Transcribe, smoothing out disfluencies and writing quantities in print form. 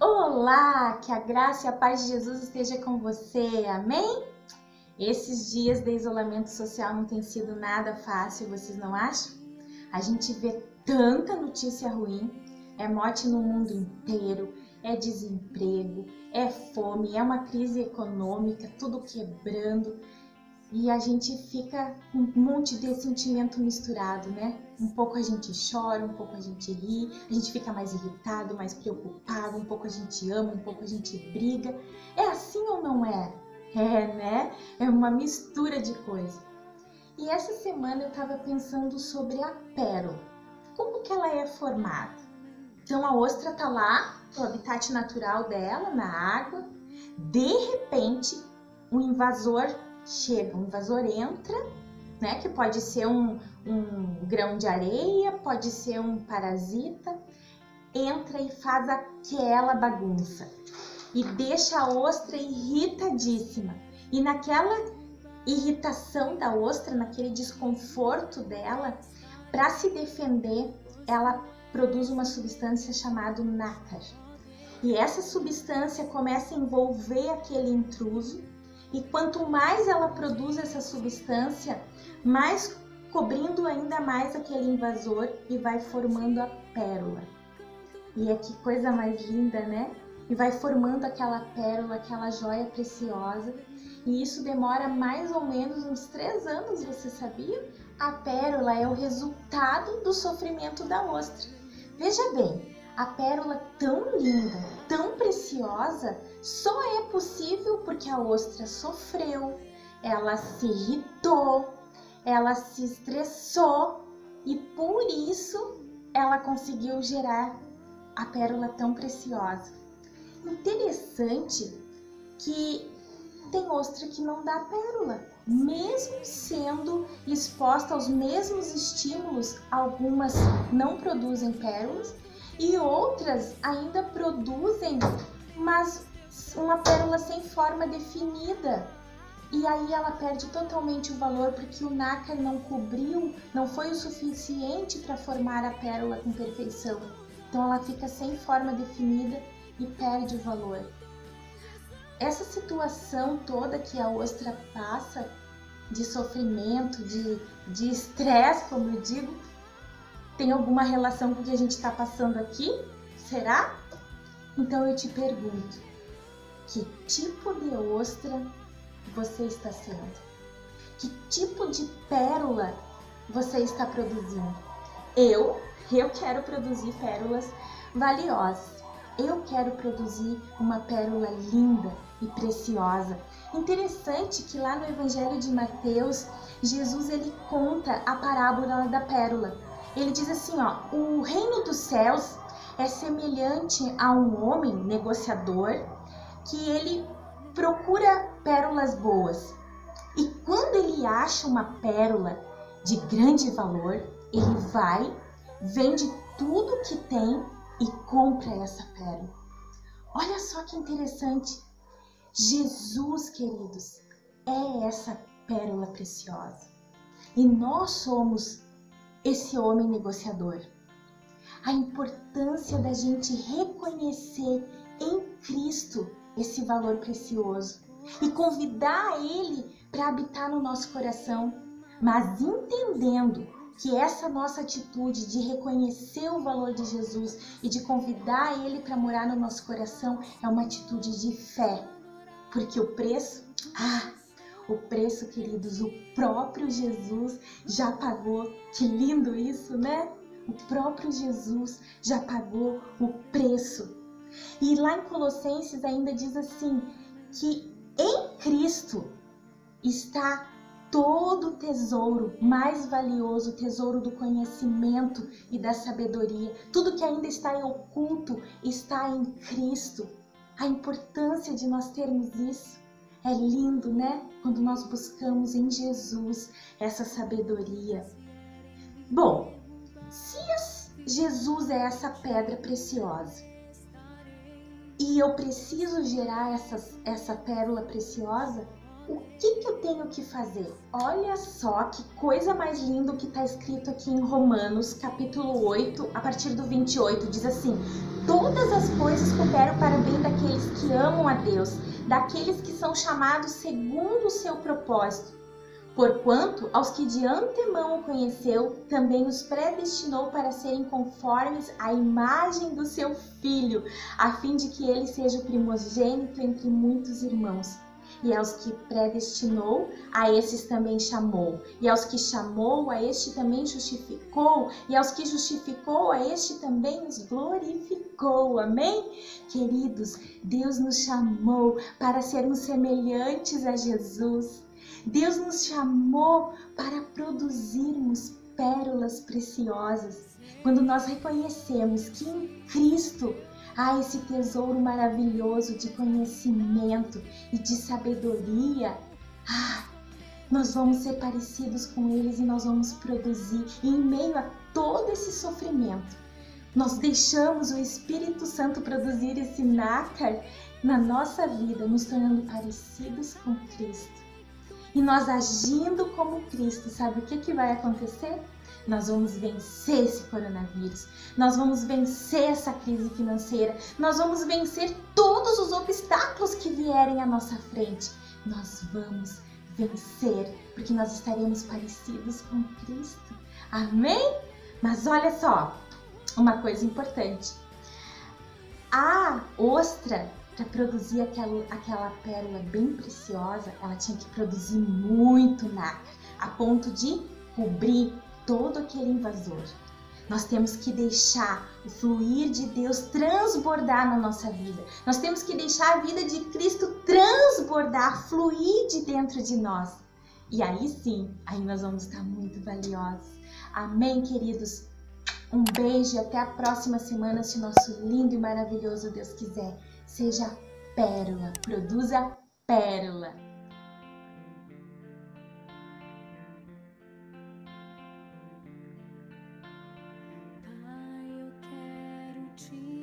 Olá, que a graça e a paz de Jesus esteja com você, amém? Esses dias de isolamento social não tem sido nada fácil, vocês não acham? A gente vê tanta notícia ruim, é morte no mundo inteiro, é desemprego, é fome, é uma crise econômica, tudo quebrando. E a gente fica com um monte de sentimento misturado, né? Um pouco a gente chora, um pouco a gente ri, a gente fica mais irritado, mais preocupado, um pouco a gente ama, um pouco a gente briga. É assim ou não é? É, né? É uma mistura de coisa. E essa semana eu estava pensando sobre a pérola. Como que ela é formada? Então a ostra tá lá, no habitat natural dela, na água. De repente, um invasor chega, um invasor entra, né? Que pode ser um grão de areia, pode ser um parasita, entra e faz aquela bagunça e deixa a ostra irritadíssima. E naquela irritação da ostra, naquele desconforto dela, para se defender, ela produz uma substância chamada nácar. E essa substância começa a envolver aquele intruso, e quanto mais ela produz essa substância, mais cobrindo ainda mais aquele invasor e vai formando a pérola. E é que coisa mais linda, né? E vai formando aquela pérola, aquela joia preciosa. E isso demora mais ou menos uns 3 anos, você sabia? A pérola é o resultado do sofrimento da ostra. Veja bem, a pérola tão linda, tão preciosa, só é possível porque a ostra sofreu, ela se irritou, ela se estressou e por isso ela conseguiu gerar a pérola tão preciosa. Interessante que tem ostra que não dá pérola, mesmo sendo exposta aos mesmos estímulos, algumas não produzem pérolas e outras ainda produzem, mas uma pérola sem forma definida. E aí ela perde totalmente o valor porque o nácar não cobriu, não foi o suficiente para formar a pérola com perfeição. Então ela fica sem forma definida e perde o valor. Essa situação toda que a ostra passa, de sofrimento, de estresse, como eu digo, tem alguma relação com o que a gente está passando aqui? Será? Então eu te pergunto, que tipo de ostra você está sendo? Que tipo de pérola você está produzindo? Eu quero produzir pérolas valiosas. Eu quero produzir uma pérola linda e preciosa. Interessante que lá no Evangelho de Mateus, Jesus ele conta a parábola da pérola. Ele diz assim, ó, o reino dos céus é semelhante a um homem negociador que ele procura pérolas boas. E quando ele acha uma pérola de grande valor, ele vai, vende tudo que tem e compra essa pérola. Olha só que interessante. Jesus, queridos, é essa pérola preciosa. E nós somos esse homem negociador. A importância da gente reconhecer em Cristo esse valor precioso e convidar Ele para habitar no nosso coração, mas entendendo que essa nossa atitude de reconhecer o valor de Jesus e de convidar Ele para morar no nosso coração é uma atitude de fé, porque o preço, queridos, o próprio Jesus já pagou. Que lindo isso, né? O próprio Jesus já pagou o preço. E lá em Colossenses ainda diz assim, que em Cristo está todo o tesouro mais valioso, o tesouro do conhecimento e da sabedoria. Tudo que ainda está em oculto está em Cristo. A importância de nós termos isso é lindo, né? Quando nós buscamos em Jesus essa sabedoria. Bom, se Jesus é essa pedra preciosa e eu preciso gerar essa pérola preciosa, O que eu tenho que fazer? Olha só que coisa mais linda que está escrito aqui em Romanos, capítulo 8, a partir do 28, diz assim: todas as coisas cooperam para o bem daqueles que amam a Deus, daqueles que são chamados segundo o seu propósito. Porquanto, aos que de antemão o conheceu, também os predestinou para serem conformes à imagem do seu Filho, a fim de que ele seja o primogênito entre muitos irmãos. E aos que predestinou, a esses também chamou. E aos que chamou, a este também justificou. E aos que justificou, a este também os glorificou. Amém? Queridos, Deus nos chamou para sermos semelhantes a Jesus. Deus nos chamou para produzirmos pérolas preciosas. Quando nós reconhecemos que em Cristo há esse tesouro maravilhoso de conhecimento e de sabedoria, nós vamos ser parecidos com eles e nós vamos produzir. E em meio a todo esse sofrimento, nós deixamos o Espírito Santo produzir esse nácar na nossa vida, nos tornando parecidos com Cristo. E nós agindo como Cristo, sabe o que vai acontecer? Nós vamos vencer esse coronavírus, nós vamos vencer essa crise financeira, nós vamos vencer todos os obstáculos que vierem à nossa frente. Nós vamos vencer, porque nós estaremos parecidos com Cristo. Amém? Mas olha só, uma coisa importante. A ostra, para produzir aquela pérola bem preciosa, ela tinha que produzir muito nácar, a ponto de cobrir todo aquele invasor. Nós temos que deixar o fluir de Deus transbordar na nossa vida. Nós temos que deixar a vida de Cristo transbordar, fluir de dentro de nós. E aí sim, aí nós vamos estar muito valiosos. Amém, queridos? Um beijo e até a próxima semana, se o nosso lindo e maravilhoso Deus quiser. Seja pérola, produza pérola. Pai, eu quero te